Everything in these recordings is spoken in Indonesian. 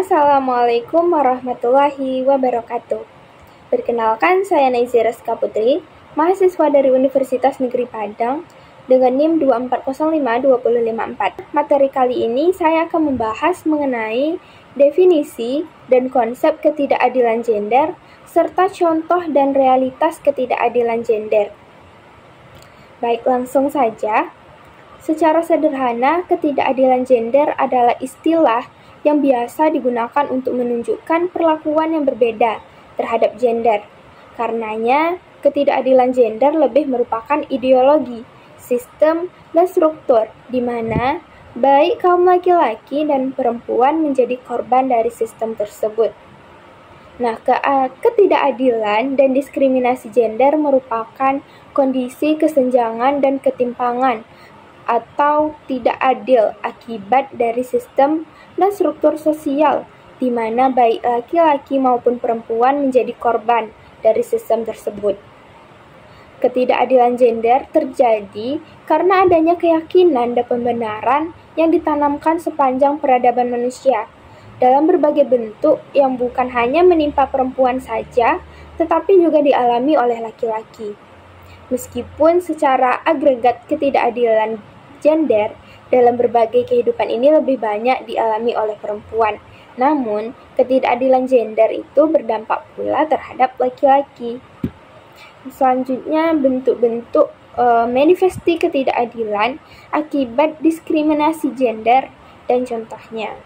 Assalamualaikum warahmatullahi wabarakatuh. Perkenalkan, saya Naizira Putri, mahasiswa dari Universitas Negeri Padang dengan NIM 2405254. Materi kali ini saya akan membahas mengenai definisi dan konsep ketidakadilan gender serta contoh dan realitas ketidakadilan gender. Baik, langsung saja. Secara sederhana, ketidakadilan gender adalah istilah yang biasa digunakan untuk menunjukkan perlakuan yang berbeda terhadap gender. Karenanya, ketidakadilan gender lebih merupakan ideologi, sistem, dan struktur di mana baik kaum laki-laki dan perempuan menjadi korban dari sistem tersebut. Nah, ketidakadilan dan diskriminasi gender merupakan kondisi kesenjangan dan ketimpangan atau tidak adil akibat dari sistem dan struktur sosial di mana baik laki-laki maupun perempuan menjadi korban dari sistem tersebut. Ketidakadilan gender terjadi karena adanya keyakinan dan pembenaran yang ditanamkan sepanjang peradaban manusia dalam berbagai bentuk yang bukan hanya menimpa perempuan saja, tetapi juga dialami oleh laki-laki. Meskipun secara agregat ketidakadilan gender dalam berbagai kehidupan ini lebih banyak dialami oleh perempuan. Namun, ketidakadilan gender itu berdampak pula terhadap laki-laki. Selanjutnya, bentuk-bentuk manifesti ketidakadilan akibat diskriminasi gender dan contohnya.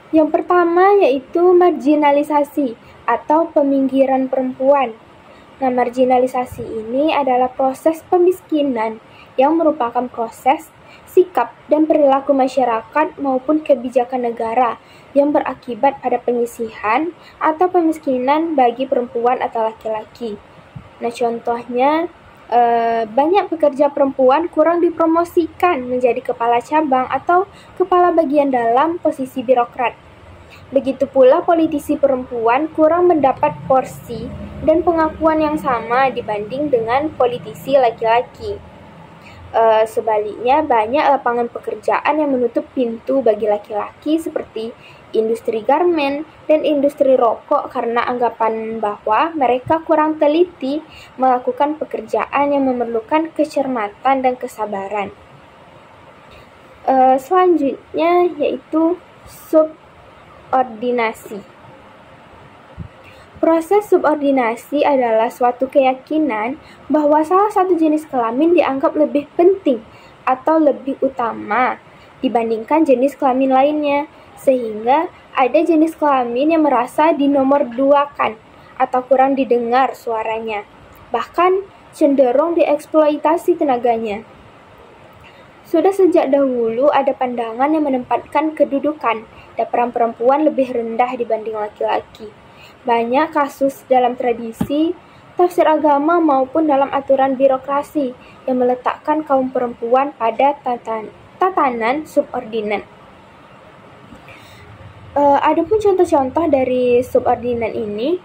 Yang pertama yaitu marginalisasi atau peminggiran perempuan. Nah, marginalisasi ini adalah proses pemiskinan yang merupakan proses, sikap, dan perilaku masyarakat maupun kebijakan negara yang berakibat pada penyisihan atau pemiskinan bagi perempuan atau laki-laki. Nah, contohnya, banyak pekerja perempuan kurang dipromosikan menjadi kepala cabang atau kepala bagian dalam posisi birokrat. Begitu pula politisi perempuan kurang mendapat porsi dan pengakuan yang sama dibanding dengan politisi laki-laki. Sebaliknya, banyak lapangan pekerjaan yang menutup pintu bagi laki-laki seperti industri garmen dan industri rokok karena anggapan bahwa mereka kurang teliti melakukan pekerjaan yang memerlukan kecermatan dan kesabaran. Selanjutnya yaitu subordinasi. Proses subordinasi adalah suatu keyakinan bahwa salah satu jenis kelamin dianggap lebih penting atau lebih utama dibandingkan jenis kelamin lainnya, sehingga ada jenis kelamin yang merasa dinomorduakan atau kurang didengar suaranya, bahkan cenderung dieksploitasi tenaganya. Sudah sejak dahulu ada pandangan yang menempatkan kedudukan dan peran perempuan lebih rendah dibanding laki-laki. Banyak kasus dalam tradisi, tafsir agama maupun dalam aturan birokrasi yang meletakkan kaum perempuan pada tatanan subordinan. Adapun contoh-contoh dari subordinan ini,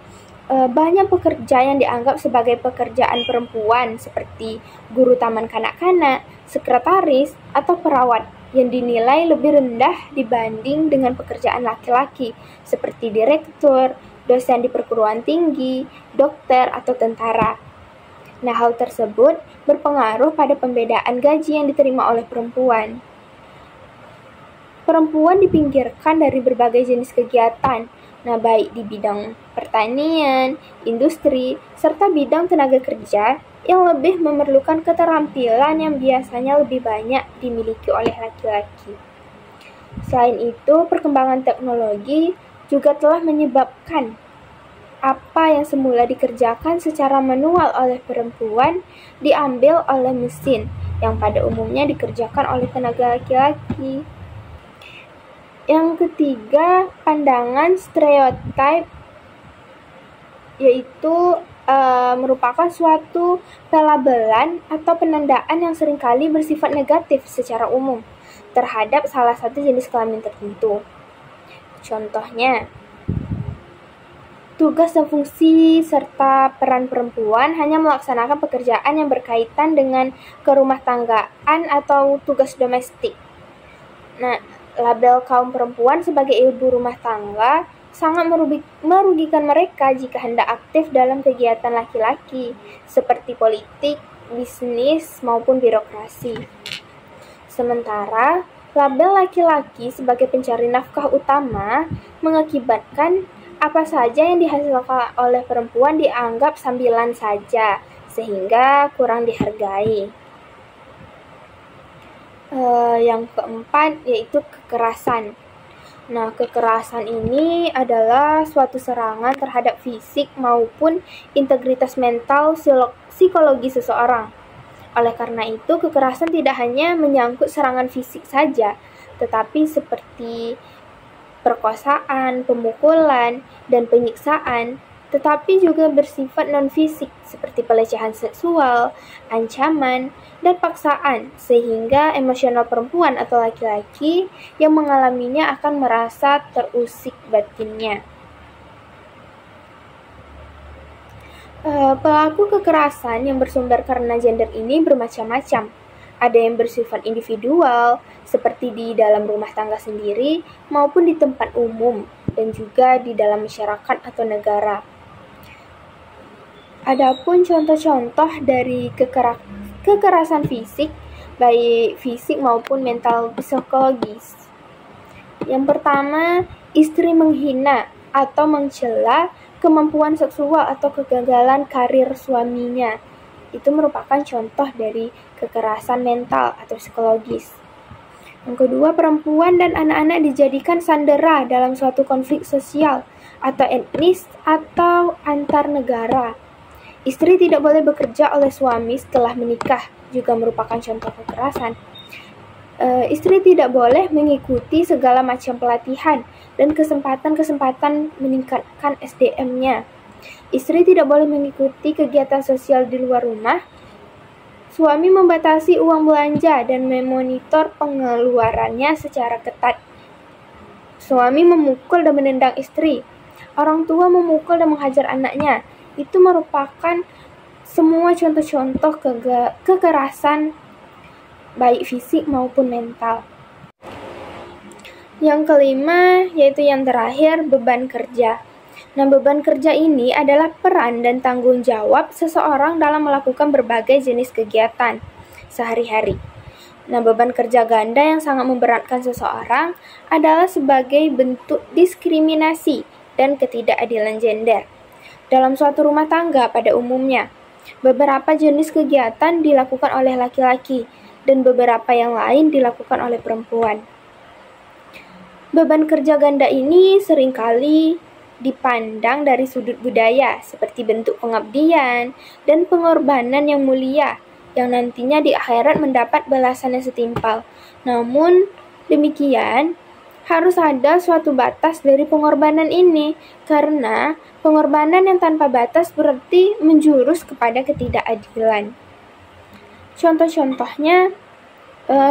banyak pekerja yang dianggap sebagai pekerjaan perempuan seperti guru taman kanak-kanak, sekretaris, atau perawat yang dinilai lebih rendah dibanding dengan pekerjaan laki-laki seperti direktur, dosen di perguruan tinggi, dokter, atau tentara. Nah, hal tersebut berpengaruh pada pembedaan gaji yang diterima oleh perempuan. Perempuan dipinggirkan dari berbagai jenis kegiatan, baik di bidang pertanian, industri, serta bidang tenaga kerja yang lebih memerlukan keterampilan yang biasanya lebih banyak dimiliki oleh laki-laki. Selain itu, perkembangan teknologi juga telah menyebabkan apa yang semula dikerjakan secara manual oleh perempuan diambil oleh mesin yang pada umumnya dikerjakan oleh tenaga laki-laki. Yang ketiga, pandangan stereotip, yaitu merupakan suatu pelabelan atau penandaan yang seringkali bersifat negatif secara umum terhadap salah satu jenis kelamin tertentu. Contohnya, tugas dan fungsi serta peran perempuan hanya melaksanakan pekerjaan yang berkaitan dengan kerumah tanggaan atau tugas domestik. Nah, Label kaum perempuan sebagai ibu rumah tangga sangat merugikan mereka jika hendak aktif dalam kegiatan laki-laki, seperti politik, bisnis, maupun birokrasi. Sementara, label laki-laki sebagai pencari nafkah utama mengakibatkan apa saja yang dihasilkan oleh perempuan dianggap sambilan saja, sehingga kurang dihargai. Yang keempat yaitu kekerasan. Nah, kekerasan ini adalah suatu serangan terhadap fisik maupun integritas mental psikologi seseorang. Oleh karena itu, kekerasan tidak hanya menyangkut serangan fisik saja, tetapi seperti perkosaan, pemukulan, dan penyiksaan, tetapi juga bersifat non-fisik seperti pelecehan seksual, ancaman, dan paksaan, sehingga emosional perempuan atau laki-laki yang mengalaminya akan merasa terusik batinnya. Pelaku kekerasan yang bersumber karena gender ini bermacam-macam. Ada yang bersifat individual, seperti di dalam rumah tangga sendiri, maupun di tempat umum, dan juga di dalam masyarakat atau negara. Adapun contoh-contoh dari kekerasan fisik, baik fisik maupun mental psikologis. Yang pertama, istri menghina atau mencela kemampuan seksual atau kegagalan karir suaminya. Itu merupakan contoh dari kekerasan mental atau psikologis. Yang kedua, perempuan dan anak-anak dijadikan sandera dalam suatu konflik sosial atau etnis atau antar negara. Istri tidak boleh bekerja oleh suami setelah menikah, juga merupakan contoh kekerasan. Istri tidak boleh mengikuti segala macam pelatihan dan kesempatan-kesempatan meningkatkan SDM-nya. Istri tidak boleh mengikuti kegiatan sosial di luar rumah. Suami membatasi uang belanja dan memonitor pengeluarannya secara ketat. Suami memukul dan menendang istri. Orang tua memukul dan menghajar anaknya. Itu merupakan semua contoh-contoh kekerasan baik fisik maupun mental. Yang kelima, yaitu yang terakhir, beban kerja. Nah, beban kerja ini adalah peran dan tanggung jawab seseorang dalam melakukan berbagai jenis kegiatan sehari-hari. Nah, beban kerja ganda yang sangat memberatkan seseorang adalah sebagai bentuk diskriminasi dan ketidakadilan gender. Dalam suatu rumah tangga pada umumnya, beberapa jenis kegiatan dilakukan oleh laki-laki dan beberapa yang lain dilakukan oleh perempuan. Beban kerja ganda ini seringkali dipandang dari sudut budaya seperti bentuk pengabdian dan pengorbanan yang mulia yang nantinya di akhirat mendapat balasan yang setimpal. Namun demikian, harus ada suatu batas dari pengorbanan ini, karena pengorbanan yang tanpa batas berarti menjurus kepada ketidakadilan. Contoh-contohnya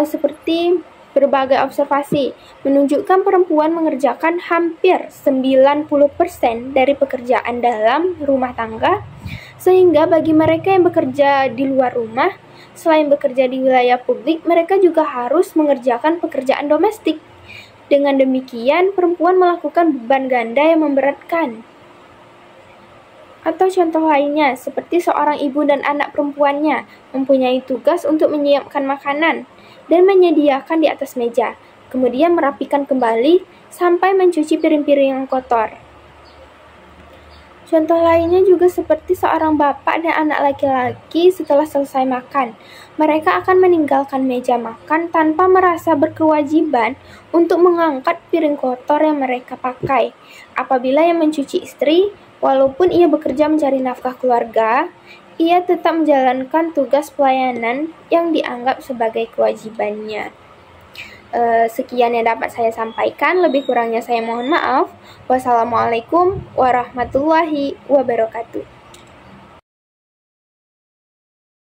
seperti berbagai observasi menunjukkan perempuan mengerjakan hampir 90% dari pekerjaan dalam rumah tangga, sehingga bagi mereka yang bekerja di luar rumah, selain bekerja di wilayah publik, mereka juga harus mengerjakan pekerjaan domestik. Dengan demikian, perempuan melakukan beban ganda yang memberatkan. Atau contoh lainnya, seperti seorang ibu dan anak perempuannya mempunyai tugas untuk menyiapkan makanan dan menyediakan di atas meja, kemudian merapikan kembali sampai mencuci piring-piring yang kotor. Contoh lainnya juga seperti seorang bapak dan anak laki-laki setelah selesai makan. Mereka akan meninggalkan meja makan tanpa merasa berkewajiban untuk mengangkat piring kotor yang mereka pakai. Apabila yang mencuci istri, walaupun ia bekerja mencari nafkah keluarga, ia tetap menjalankan tugas pelayanan yang dianggap sebagai kewajibannya. Sekian yang dapat saya sampaikan, lebih kurangnya saya mohon maaf. Wassalamualaikum warahmatullahi wabarakatuh.